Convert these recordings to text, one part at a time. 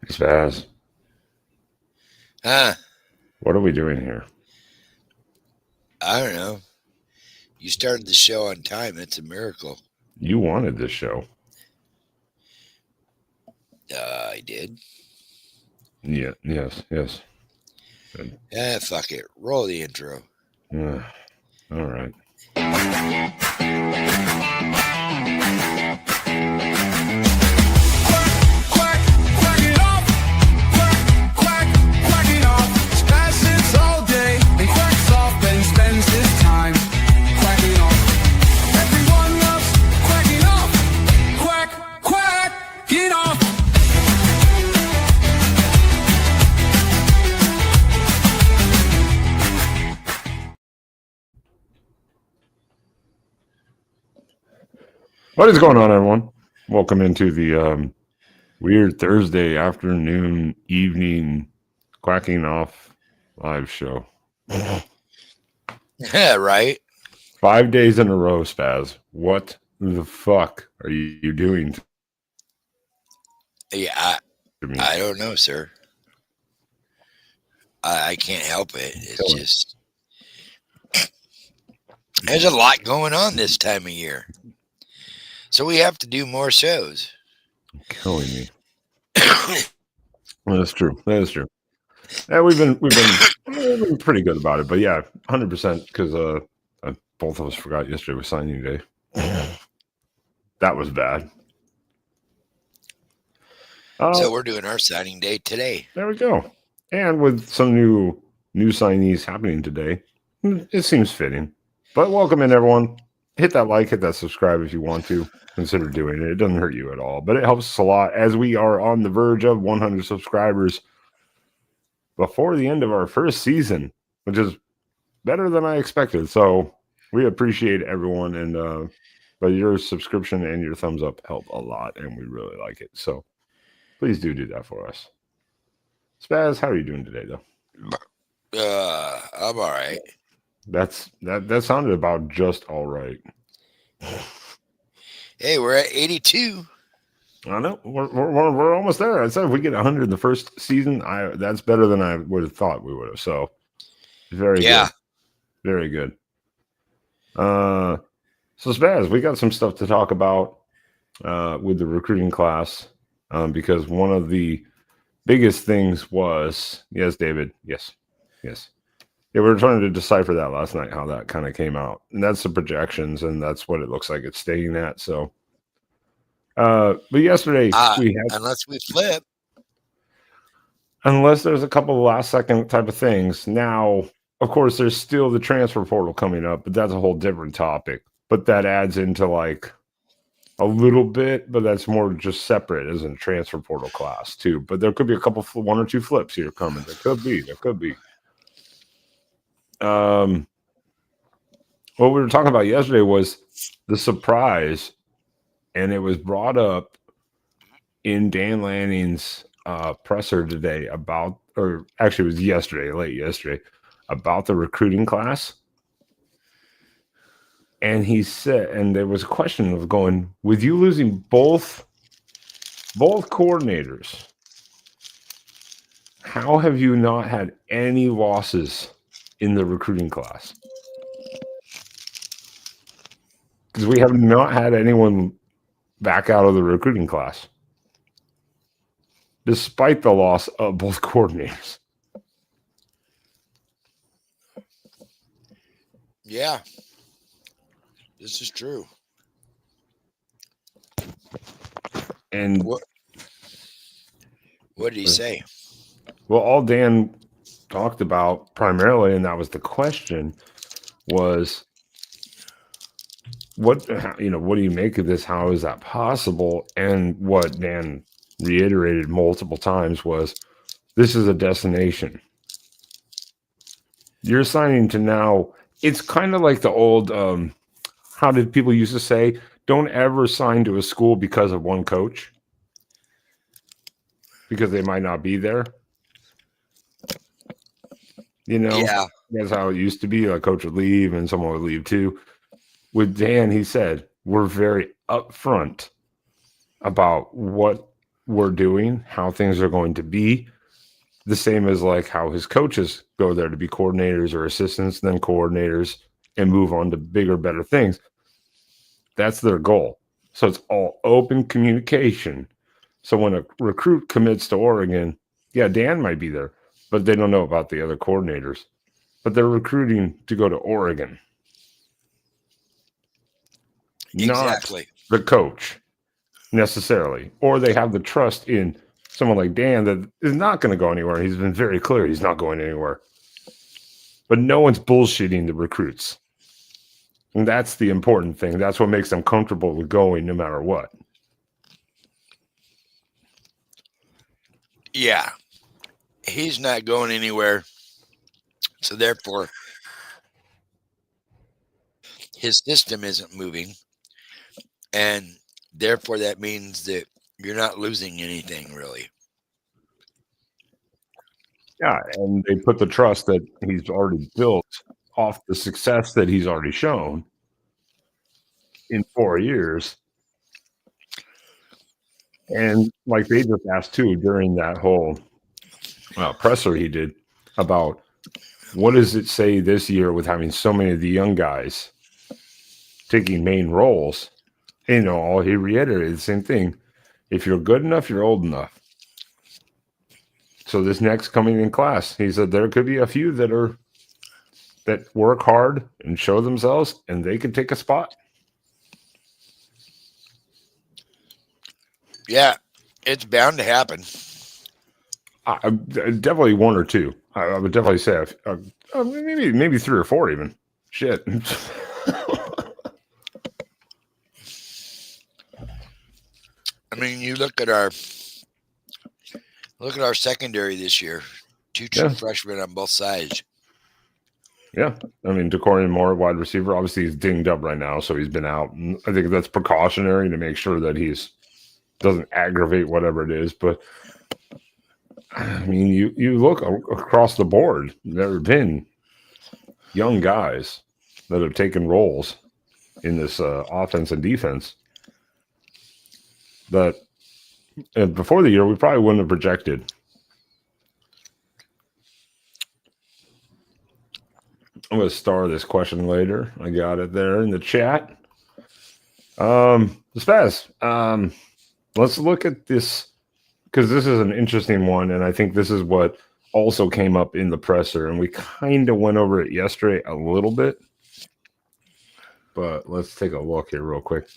Spaz, Huh? what are we doing here? I don't know. You started the show on time. It's a miracle. You wanted this show. I did. Yeah, yes. And, Fuck it. Roll the intro. all right. Quack, quack it off. Quack, quack, quack it off. Spaz sits all day and quacks off and spends his time quacking off. Everyone loves quacking off. Quack, quack, get off. What is going on, everyone? Welcome into the weird Thursday afternoon, evening, quacking off live show. Yeah, right. 5 days in a row, Spaz. What the fuck are you doing Yeah, I, to me? I don't know, sir. I can't help it. It's just there's a lot going on this time of year, so we have to do more shows. Killing me. Well, that's true. That is true. Yeah, we've been pretty good about it, but yeah, 100% because both of us forgot yesterday was signing day. That was bad. So we're doing our signing day today. There we go. And with some new signees happening today, it seems fitting. But welcome in, everyone. Hit that like, hit that subscribe if you want to. Consider doing it. It doesn't hurt you at all, but it helps us a lot as we are on the verge of 100 subscribers before the end of our first season, which is better than I expected. So we appreciate everyone, and but your subscription and your thumbs up help a lot, and we really like it. So please do that for us. Spaz, how are you doing today, though? I'm all right. That sounded about just all right. Hey, we're at 82. I know we're almost there. I said if we get 100 in the first season, that's better than I would have thought we would have. So very good, very good. So Spaz, we got some stuff to talk about with the recruiting class because one of the biggest things was David, yes. Yeah, we were trying to decipher that last night, how that kind of came out. And that's the projections, and that's what it looks like it's staying at. So, but yesterday we had, unless we flip. Unless there's a couple of last second type of things. Now, of course, there's still the transfer portal coming up, but that's a whole different topic. But that adds into like a little bit, but that's more just separate as a transfer portal class too. But there could be a couple, one or two flips here coming. There could be. What we were talking about yesterday was the surprise, and it was brought up in Dan Lanning's presser today about, or actually it was yesterday, late yesterday, about the recruiting class. And he said, and there was a question of going, with you losing both coordinators, how have you not had any losses in the recruiting class? Because we have not had anyone back out of the recruiting class, despite the loss of both coordinators. Yeah, this is true. And what did he say? Well, all Dan talked about primarily, and that was the question, was what do you make of this? How is that possible? And what Dan reiterated multiple times was, this is a destination. You're signing to now. It's kind of like the old, how did people used to say, don't ever sign to a school because of one coach, because they might not be there. Yeah. That's how it used to be. A coach would leave and someone would leave too. With Dan, he said, we're very upfront about what we're doing, how things are going to be, the same as like how his coaches go there to be coordinators or assistants, then coordinators, and move on to bigger, better things. That's their goal. So it's all open communication. So when a recruit commits to Oregon, yeah, Dan might be there, but they don't know about the other coordinators. But they're recruiting to go to Oregon. Exactly. Not the coach necessarily. Or they have the trust in someone like Dan that is not going to go anywhere. He's been very clear he's not going anywhere. But no one's bullshitting the recruits. And that's the important thing. That's what makes them comfortable with going no matter what. Yeah. He's not going anywhere. So therefore, his system isn't moving. And therefore, that means that you're not losing anything, really. Yeah, and they put the trust that he's already built off the success that he's already shown in 4 years. And like they just asked too during that whole presser he did about what does it say this year with having so many of the young guys taking main roles? You know, all he reiterated the same thing. If you're good enough, you're old enough. So this next coming in class, he said there could be a few that work hard and show themselves, and they could take a spot. Yeah, it's bound to happen. Definitely one or two. I would definitely say maybe 3 or 4 even. Shit. I mean, you look at our secondary this year. 2 true freshmen on both sides. Yeah. I mean, Decorian Moore, wide receiver, obviously he's dinged up right now, so he's been out. And I think that's precautionary to make sure that he's doesn't aggravate whatever it is. But I mean, you look across the board, there have been young guys that have taken roles in this offense and defense that before the year we probably wouldn't have projected. I'm going to star this question later. I got it there in the chat. Spaz, let's look at this because this is an interesting one, and I think this is what also came up in the presser, and we kind of went over it yesterday a little bit. But let's take a look here real quick.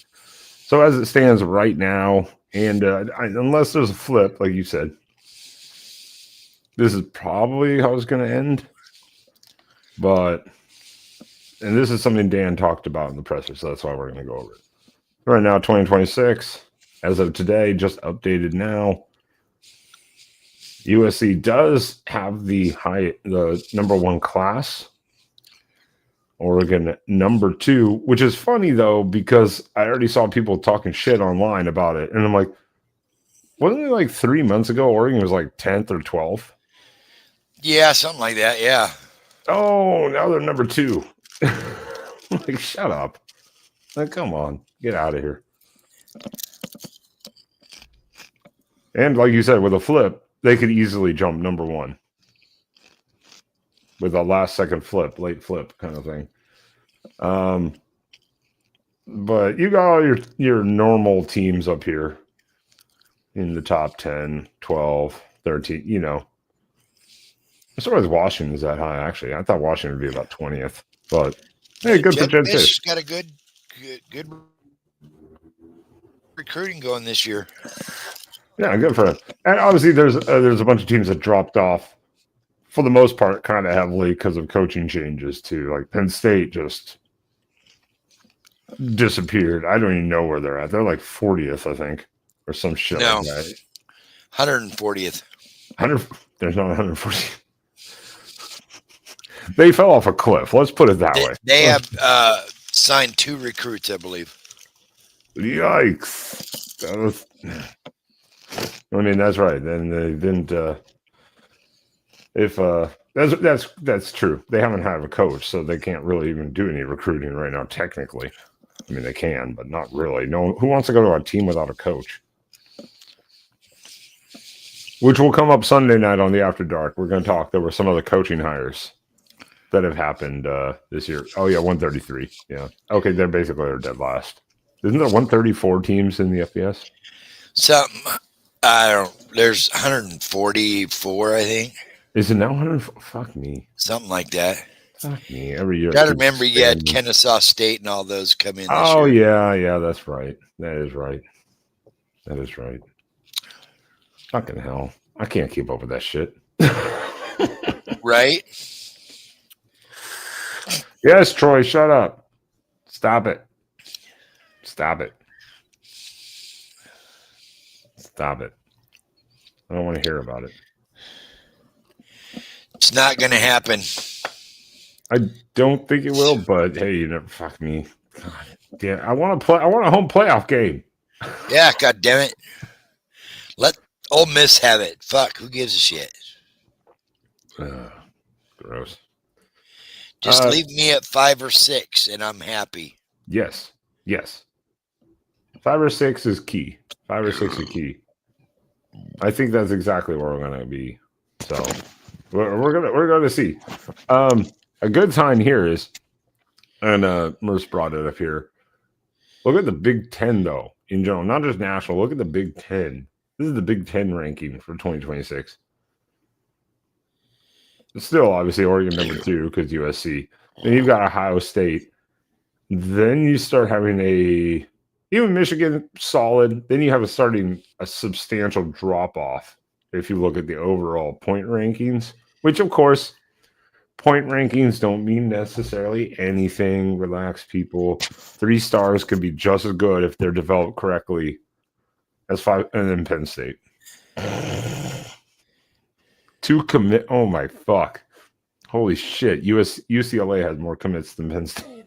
So as it stands right now, and unless there's a flip, like you said, this is probably how it's going to end. But, and this is something Dan talked about in the presser, so that's why we're going to go over it. Right now, 2026, as of today, just updated now. USC does have the number 1 class. Oregon number 2, which is funny though, because I already saw people talking shit online about it. And I'm like, wasn't it like 3 months ago, Oregon was like 10th or 12th? Yeah, something like that. Yeah. Oh, now they're number 2. Like, shut up. Like, come on, get out of here. And like you said, with a flip, they could easily jump number 1 with a last second flip, late flip kind of thing. But you got all your normal teams up here in the top 10, 12, 13, you know. I'm surprised Washington's that high, actually. I thought Washington would be about 20th. But hey, good for Gen 6. Got a good recruiting going this year. Yeah, good for him. And obviously there's a bunch of teams that dropped off for the most part kind of heavily because of coaching changes too. Like Penn State just disappeared. I don't even know where they're at. They're like 40th, I think, or some shit like that. 140th. There's not 140. They fell off a cliff. Let's put it that way. They have signed 2 recruits, I believe. Yikes. I mean, that's right. Then they didn't. That's true. They haven't had a coach, so they can't really even do any recruiting right now. Technically, I mean they can, but not really. No, who wants to go to a team without a coach? which will come up Sunday night on the After Dark. We're going to talk. There were some other coaching hires that have happened this year. Oh, yeah, 133. Yeah. Okay, they're dead last. Isn't there 134 teams in the FBS? Something. I don't. There's 144, I think. Is it now 100? Fuck me. Something like that. Fuck me. Every year. Gotta remember you had Kennesaw State and all those come in this year. Yeah, that's right. That is right. Fucking hell. I can't keep up with that shit. Right? Yes, Troy, shut up. Stop it. I don't want to hear about it. It's not going to happen. I don't think it will, but hey, you never fuck me. God, yeah, I want a home playoff game. Yeah, god damn it. Let Ole Miss have it. Fuck, who gives a shit? Gross. Just leave me at 5 or 6, and I'm happy. Yes. 5 or 6 is key. I think that's exactly where we're gonna be. So we're gonna see. A good sign here is, and Merce brought it up here. Look at the Big Ten though, in general, not just national. Look at the Big Ten. This is the Big Ten ranking for 2026. It's still obviously Oregon number 2 because USC. Then you've got Ohio State. Then you start having even Michigan solid. Then you have a substantial drop off if you look at the overall point rankings, which of course, point rankings don't mean necessarily anything. Relax, people. 3 stars could be just as good if they're developed correctly as 5, and then Penn State. 2 commit. Oh my fuck! Holy shit! UCLA has more commits than Penn State.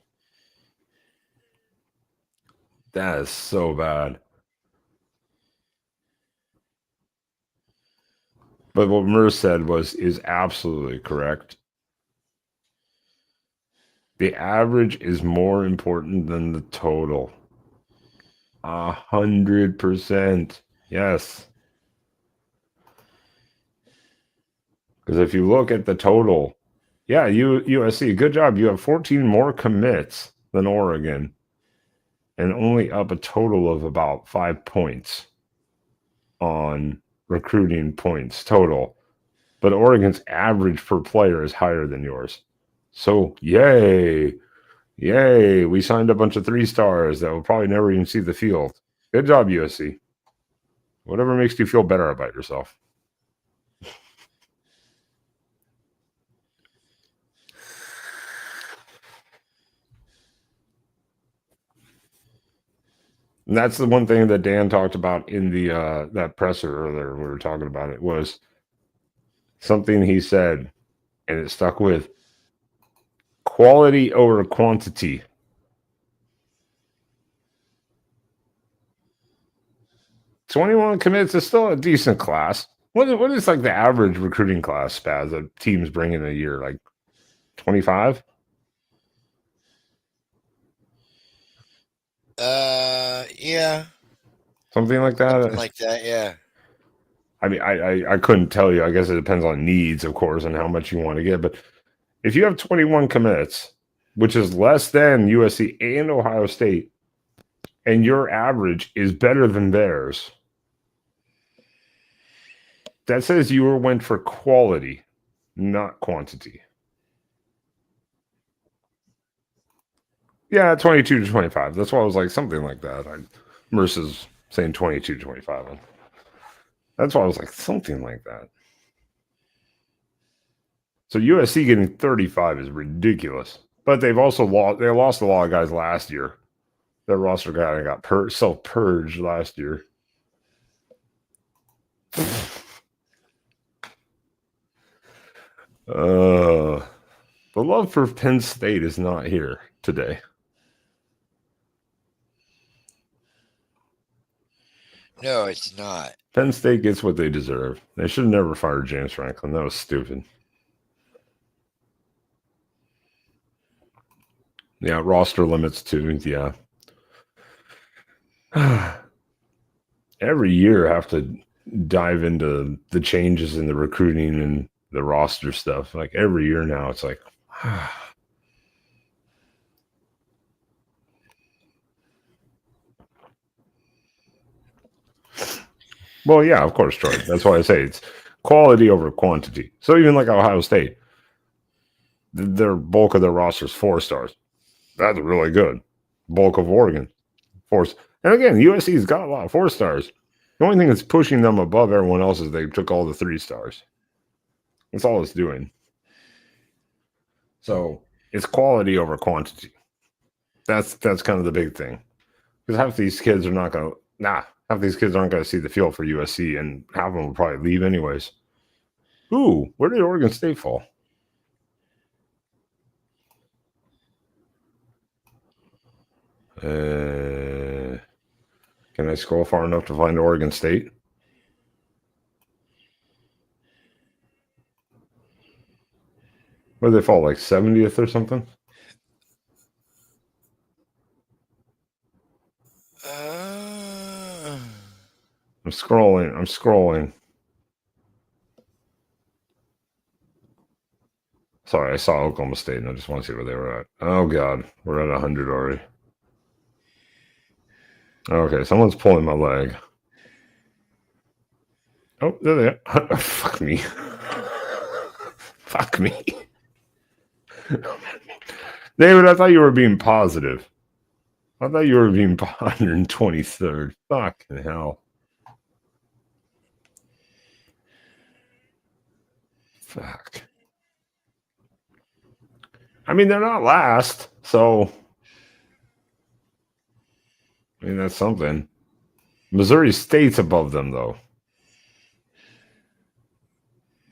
That is so bad. But what Merce said is absolutely correct. The average is more important than the total. 100%. Yes. Because if you look at the total, yeah, USC, good job. You have 14 more commits than Oregon. And only up a total of about 5 points on recruiting points total. But Oregon's average per player is higher than yours. So, yay. We signed a bunch of 3 stars that will probably never even see the field. Good job, USC. Whatever makes you feel better about yourself. And that's the one thing that Dan talked about in the that presser earlier. We were talking about it was something he said, and it stuck with: quality over quantity. $21 commits is still a decent class. What is like the average recruiting class, Spaz, that teams bring in a year? Like 25? Yeah. Something like that? Yeah. I mean, I couldn't tell you. I guess it depends on needs, of course, and how much you want to get. But if you have 21 commits, which is less than USC and Ohio State, and your average is better than theirs, that says you went for quality, not quantity. Yeah, 22 to 25. That's why I was like, something like that. Mercer's saying 22 to 25. That's why I was like, something like that. So USC getting 35 is ridiculous. But they've also lost a lot of guys last year. Their roster guy got self-purged last year. The love for Penn State is not here today. No, it's not. Penn State gets what they deserve. They should have never fired James Franklin. That was stupid. Yeah, roster limits too. Yeah. Every year I have to dive into the changes in the recruiting and the roster stuff. Like every year now, it's like, well, yeah, of course, Troy. That's why I say it's quality over quantity. So even like Ohio State, their bulk of their roster is 4 stars. That's really good. Bulk of Oregon, 4. And again, USC's got a lot of 4 stars. The only thing that's pushing them above everyone else is they took all the 3 stars. That's all it's doing. So it's quality over quantity. That's kind of the big thing. Because half these kids are not going to, half these kids aren't going to see the field for USC, and half of them will probably leave anyways. Ooh, where did Oregon State fall? Can I scroll far enough to find Oregon State? Where did they fall? Like 70th or something? I'm scrolling. Sorry, I saw Oklahoma State and I just want to see where they were at. Oh, God. We're at 100 already. Okay, someone's pulling my leg. Oh, there they are. Fuck me. Fuck me. David, I thought you were being positive. I thought you were being 123rd. Fucking hell. Fuck. I mean, they're not last, so I mean that's something. Missouri State's above them, though.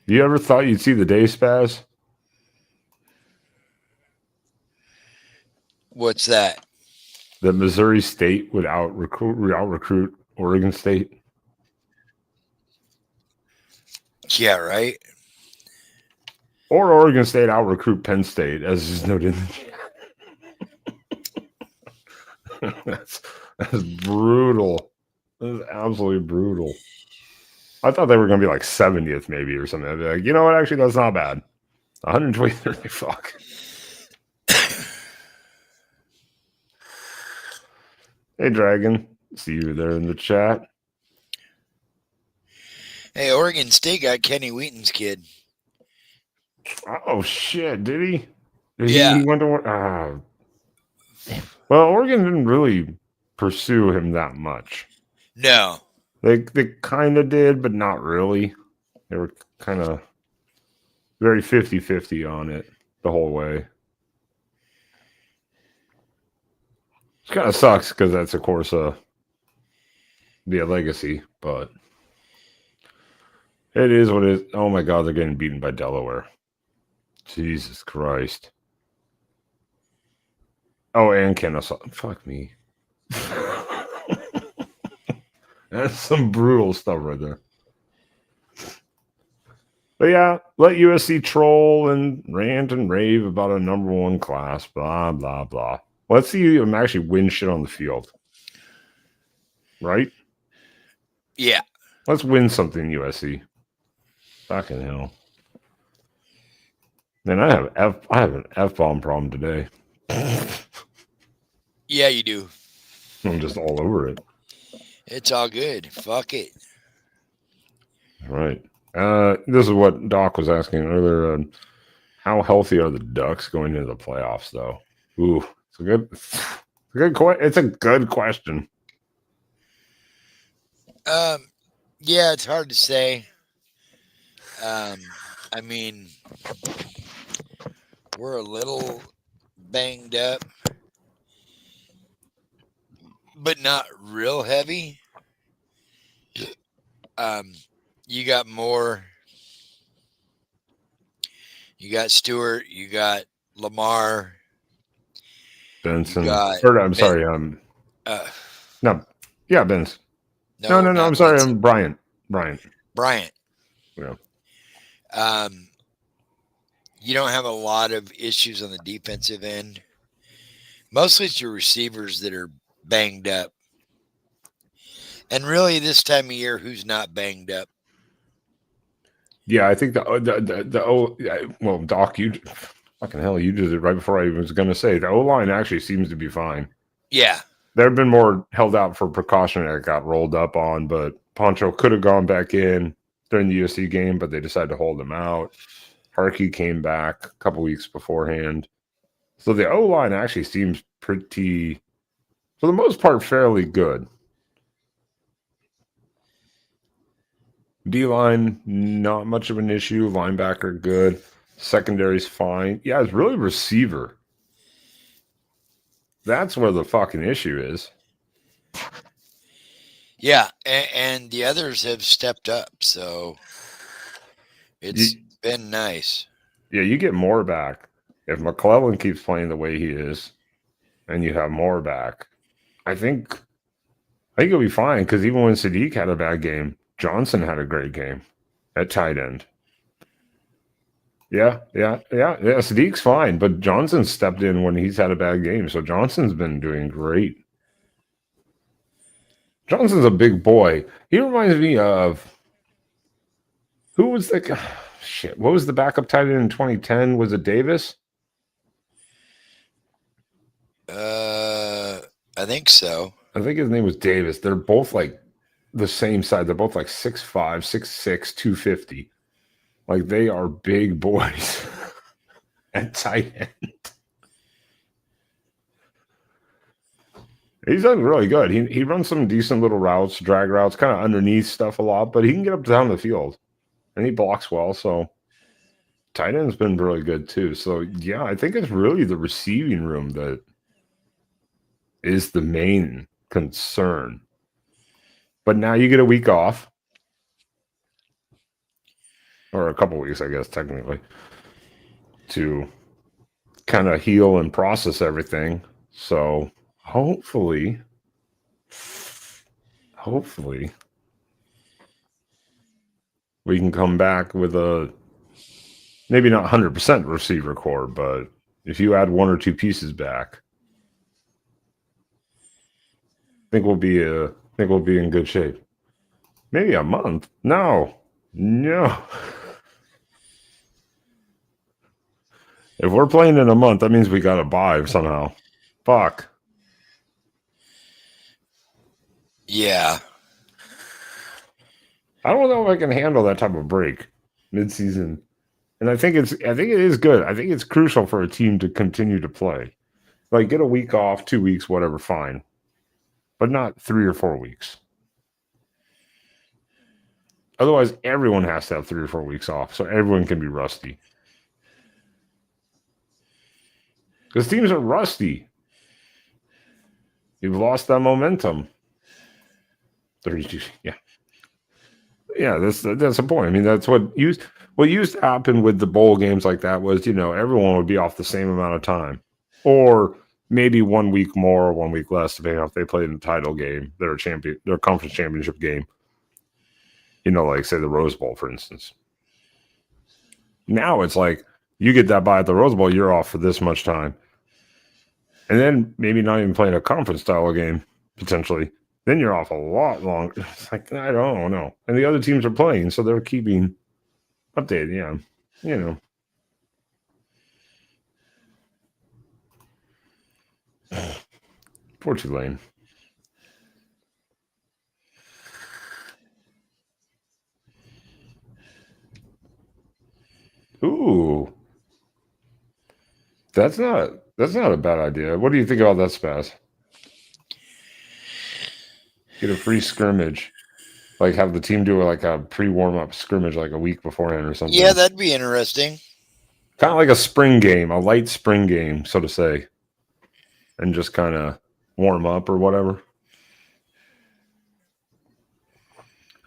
You ever thought you'd see the day spaz? What's that? That Missouri State would out recruit Oregon State? Yeah, right. Or Oregon State out recruit Penn State, as is noted. That's brutal. That is absolutely brutal. I thought they were going to be like 70th maybe or something. I'd be like, you know what? Actually, that's not bad. 123rd, fuck. Hey, Dragon. See you there in the chat. Hey, Oregon State got Kenny Wheaton's kid. Oh, shit. Did he? Yeah. He went to well, Oregon didn't really pursue him that much. No. They kind of did, but not really. They were kind of very 50-50 on it the whole way. It kind of sucks because that's, of course, be a legacy, but it is what it is. Oh, my God, they're getting beaten by Delaware. Jesus Christ. Oh, and Kennesaw. Fuck me. That's some brutal stuff right there. But yeah, let USC troll and rant and rave about a number 1 class, blah, blah, blah. Let's see them actually win shit on the field. Right? Yeah. Let's win something, USC. Fucking hell. Man, I have an F-bomb problem today. Yeah, you do. I'm just all over it. It's all good. Fuck it. Right. This is what Doc was asking earlier. How healthy are the Ducks going into the playoffs, though? Ooh, it's a good question. Yeah, it's hard to say. I mean, we're a little banged up, but not real heavy. You got Moore, you got Stewart, you got Lamar, Benson. I'm sorry. No, yeah, Benz. No. I'm sorry. Benson. I'm Bryant. Yeah. You don't have a lot of issues on the defensive end. Mostly it's your receivers that are banged up. And really, this time of year, who's not banged up? Yeah, I think well, Doc, you fucking hell, you did it right before I was going to say the O-line actually seems to be fine. Yeah. There have been more held out for precaution that got rolled up on, but Poncho could have gone back in during the USC game, but they decided to hold him out. Harkey came back a couple weeks beforehand. So the O-line actually seems pretty, for the most part, fairly good. D-line, not much of an issue. Linebacker, good. Secondary's fine. Yeah, it's really receiver. That's where the fucking issue is. Yeah, and the others have stepped up, so it's been nice. Yeah, you get more back. If McClellan keeps playing the way he is, and you have more back, I think it'll be fine, because even when Sadiq had a bad game, Johnson had a great game at tight end. Yeah. Sadiq's fine, but Johnson stepped in when he's had a bad game, so Johnson's been doing great. Johnson's a big boy. He reminds me of who was the shit? What was the backup tight end in 2010? Was it Davis? I think so. I think his name was Davis. They're both like the same size. They're both like 6'5", 6'6", 250. Like they are big boys at tight end. He's done really good. He runs some decent little routes, drag routes, kind of underneath stuff a lot, but he can get up down the field, and he blocks well. So tight end's been really good too. So yeah, I think it's really the receiving room that is the main concern. But now you get a week off, or a couple weeks, I guess, technically, to kind of heal and process everything. So hopefully, we can come back with a maybe not 100% receiver core, but if you add one or two pieces back, I think we'll be in good shape. Maybe a month? No. If we're playing in a month, that means we got to buy somehow. Fuck. Yeah. I don't know if I can handle that type of break mid-season. And I think it is good. I think it's crucial for a team to continue to play. Like get a week off, 2 weeks, whatever, fine. But not 3 or 4 weeks. Otherwise, everyone has to have 3 or 4 weeks off, so everyone can be rusty. Because teams are rusty. You've lost that momentum. 32, yeah. Yeah, that's the point. I mean, that's what used to happen with the bowl games like that was, everyone would be off the same amount of time. Or maybe 1 week more or 1 week less, depending on if they played in the title game, their conference championship game. Like say the Rose Bowl, for instance. Now it's like you get that bye at the Rose Bowl, you're off for this much time. And then maybe not even playing a conference style game, potentially. Then you're off a lot longer. It's like, I don't know. And the other teams are playing, so they're keeping updated. Yeah. Poor Tulane. Ooh. That's not a bad idea. What do you think about that, Spaz? Get a free scrimmage. Like have the team do like a pre-warm-up scrimmage like a week beforehand or something. Yeah, that'd be interesting. Kind of like a spring game, a light spring game, so to say. And just kind of warm up or whatever.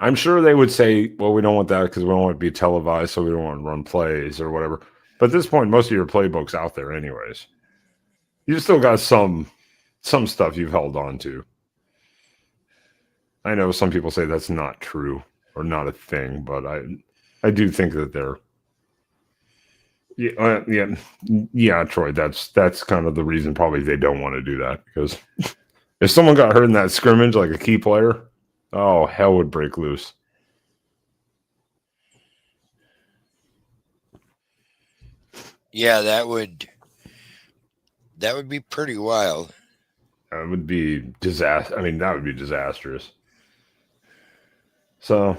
I'm sure they would say, well, we don't want that because we don't want it to be televised, so we don't want to run plays or whatever. But at this point, most of your playbook's out there anyways. You still got some stuff you've held on to. I know some people say that's not true or not a thing, but I do think that they're yeah, Troy, that's kind of the reason probably they don't want to do that, because if someone got hurt in that scrimmage, like a key player, Oh, hell would break loose. Yeah, that would be pretty wild. It would be disaster. I mean, that would be disastrous. So,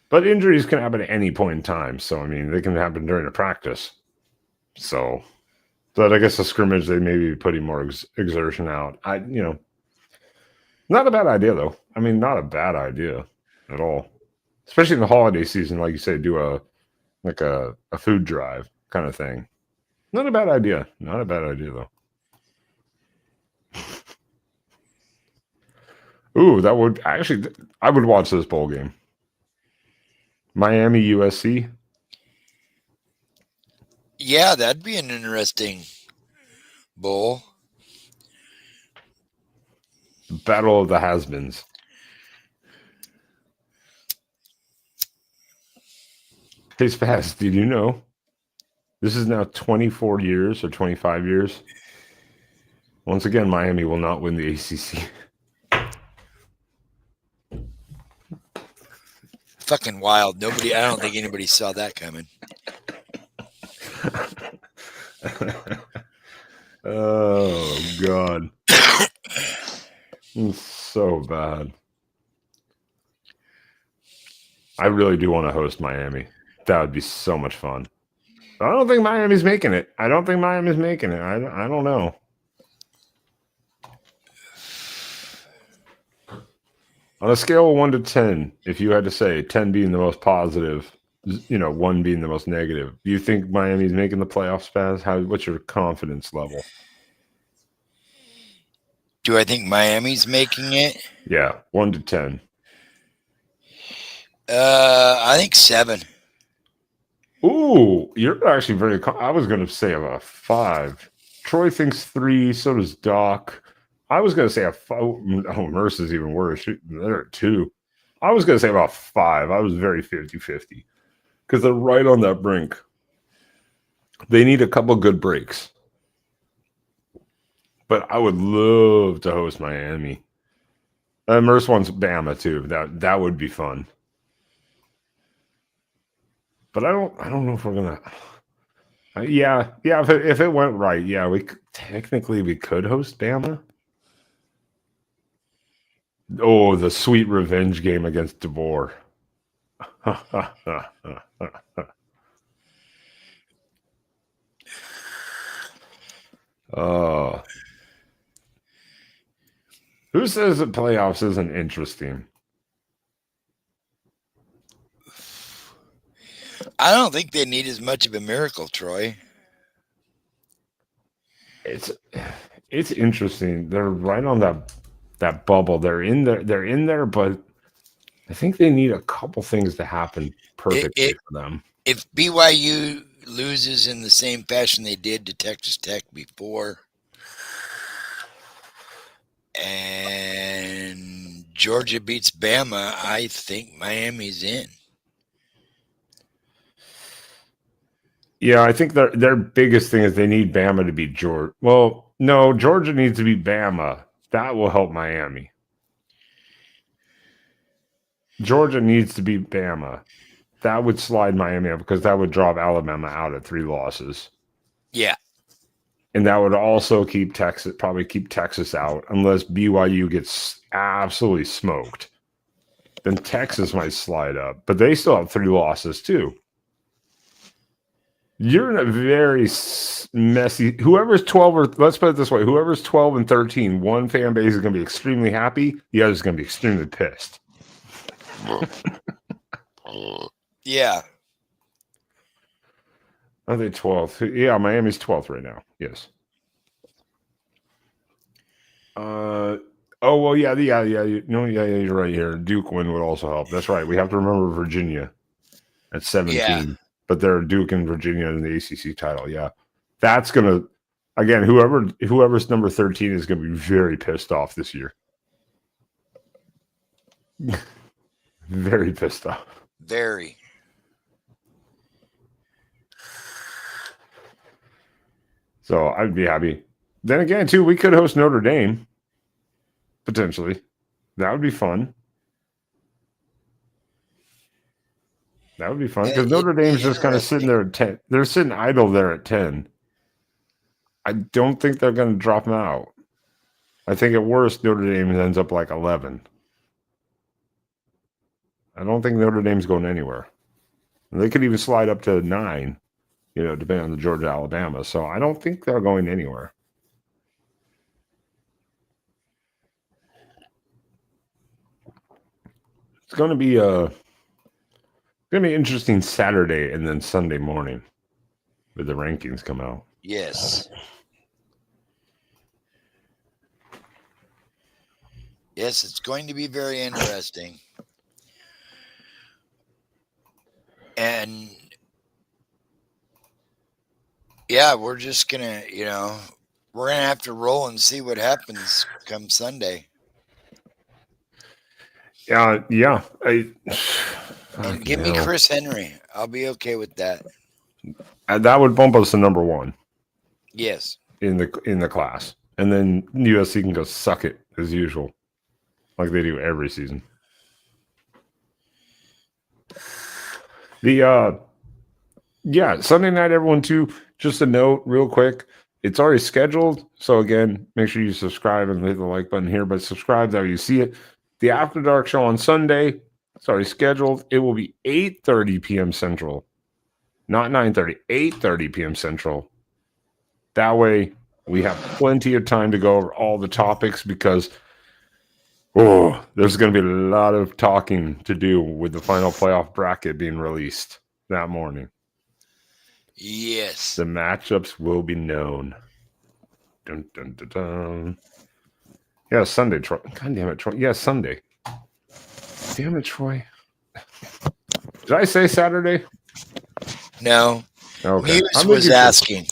but injuries can happen at any point in time. So, I mean, they can happen during a practice. So, but I guess a scrimmage, they may be putting more exertion out. Not a bad idea though. I mean, not a bad idea at all. Especially in the holiday season, like you say, do a food drive kind of thing. Not a bad idea. Not a bad idea though. Ooh, that would actually, I would watch this bowl game. Miami USC. Yeah, that'd be an interesting bowl. Battle of the Has-Beens. Hey, Spaz, did you know this is now 24 years or 25 years? Once again, Miami will not win the ACC. Fucking wild. I don't think anybody saw that coming. Oh, God. It's so bad. I really do want to host Miami. That would be so much fun. I don't think Miami's making it. I don't know. On a scale of 1 to 10, if you had to say 10 being the most positive, 1 being the most negative, do you think Miami's making the playoffs, Spaz? What's your confidence level? Do I think Miami's making it? Yeah, 1 to 10. I think 7. Ooh, you're actually very. I was going to say about 5. Troy thinks 3. So does Doc. I was going to say a 5. Oh, Merce is even worse. They're at 2. I was going to say about 5. I was very 50-50 because they're right on that brink. They need a couple good breaks. But I would love to host Miami. Merce wants Bama too. That would be fun. But I don't know if we're gonna. Yeah. If it went right, yeah, we could host Bama. Oh, the sweet revenge game against DeBoer. Oh. Who says that playoffs isn't interesting? I don't think they need as much of a miracle, Troy. It's interesting. They're right on that bubble. They're in there, but I think they need a couple things to happen perfectly for them. If BYU loses in the same fashion they did to Texas Tech before, and Georgia beats Bama, I think Miami's in. Yeah, I think their biggest thing is they need Bama to beat Georgia. Well, no, Georgia needs to beat Bama. That will help Miami. Georgia needs to beat Bama. That would slide Miami up because that would drop Alabama out at 3 losses. Yeah. And that would also keep Texas out unless BYU gets absolutely smoked. Then Texas might slide up, but they still have 3 losses too. You're in a very messy. Whoever's 12 or let's put it this way: whoever's 12 and 13, one fan base is going to be extremely happy. The other is going to be extremely pissed. Yeah. Are they 12th? Yeah, Miami's 12th right now. Yes. Oh well, yeah. You're right here. Duke win would also help. That's right. We have to remember Virginia at 17. Yeah. But they're Duke and Virginia in the ACC title. Yeah, that's gonna again. Whoever's number 13 is gonna be very pissed off this year. Very pissed off. Very. So I'd be happy. Then again, too, we could host Notre Dame potentially. That would be fun. That would be fun because Notre Dame's just kind of sitting there at 10. They're sitting idle there at 10. I don't think they're going to drop them out. I think at worst, Notre Dame ends up like 11. I don't think Notre Dame's going anywhere. They could even slide up to 9, depending on the Georgia-Alabama. So I don't think they're going anywhere. It's going to be an interesting Saturday and then Sunday morning with the rankings come out. Yes. Yes, it's going to be very interesting. And yeah, we're just going to, we're going to have to roll and see what happens come Sunday. Yeah. And give me Chris Henry. I'll be okay with that. That would bump us to number 1. Yes. In the class. And then USC can go suck it as usual. Like they do every season. Sunday night, everyone too. Just a note real quick. It's already scheduled. So again, make sure you subscribe and hit the like button here, but subscribe that way you see it. The After Dark show on Sunday, it's already scheduled. It will be 8:30 p.m. Central. Not 9:30, 8:30 p.m. Central. That way we have plenty of time to go over all the topics because there's going to be a lot of talking to do with the final playoff bracket being released that morning. Yes. The matchups will be known. Dun, dun, dun, dun. Yeah, Sunday, Troy. God damn it, Troy. Yeah, Sunday. Damn it, Troy. Did I say Saturday? No. Okay. Muse was asking.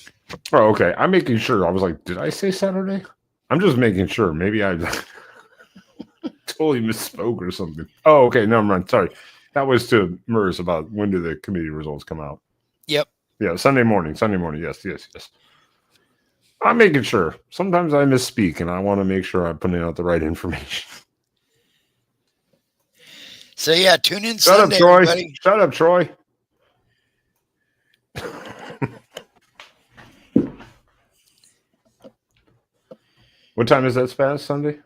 Oh, okay. I'm making sure. I was like, did I say Saturday? I'm just making sure. Maybe I totally misspoke or something. Oh, okay. Never mind. Sorry. That was to Murs about when do the committee results come out. Yep. Yeah, Sunday morning. Yes. I'm making sure. Sometimes I misspeak, and I want to make sure I'm putting out the right information. So, yeah, tune in Shut Sunday, up, Troy. everybody. Shut up, Troy. What time is that, Spaz, Sunday?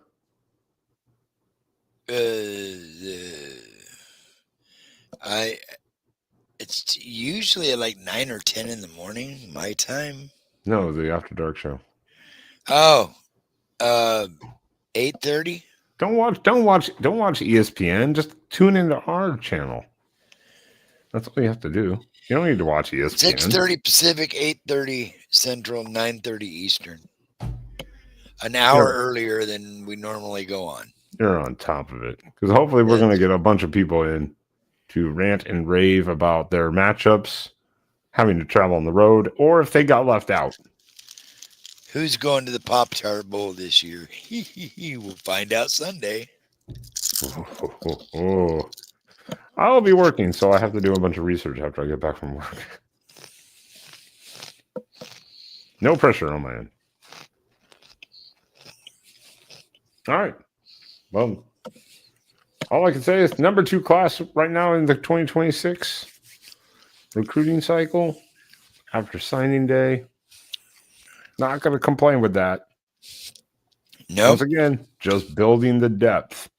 It's usually at like 9 or 10 in the morning, my time. No, the After Dark show. Oh, 8:30. Don't watch ESPN. Just tune into our channel. That's all you have to do. You don't need to watch ESPN. 6:30 Pacific, 8:30 Central, 9:30 Eastern. An hour earlier than we normally go on. You're on top of it. Because hopefully we're going to get a bunch of people in to rant and rave about their matchups, having to travel on the road, or if they got left out. Who's going to the Pop-Tart Bowl this year? We'll find out Sunday. I'll be working, so I have to do a bunch of research after I get back from work. No pressure on my end. All right. Well, all I can say is number 2 class right now in the 2026 recruiting cycle after signing day. Not going to complain with that. No. Once again, just building the depth.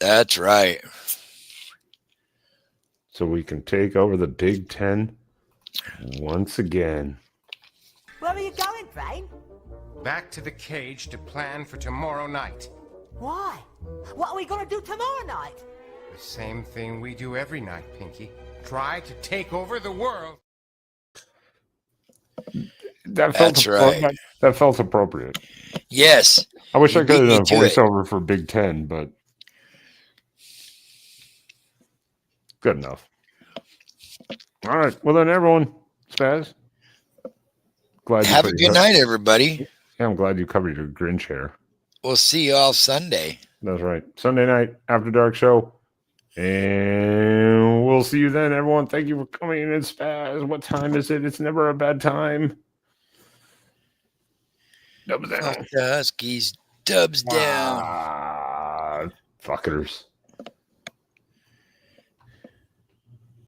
That's right. So we can take over the Big Ten once again. Where are you going, Brain? Back to the cage to plan for tomorrow night. Why? What are we going to do tomorrow night? The same thing we do every night, Pinky. Try to take over the world. That's right. That felt appropriate. Yes. I wish I could have done a to voiceover for Big Ten, but good enough. All right. Well, then, everyone, Spaz, Have a good night, everybody. Yeah, I'm glad you covered your Grinch hair. We'll see you all Sunday. That's right. Sunday night, After Dark show. And we'll see you then, everyone. Thank you for coming in, Spaz. What time is it? It's never a bad time. Dubs down. Huskies, dubs down. Fuckers.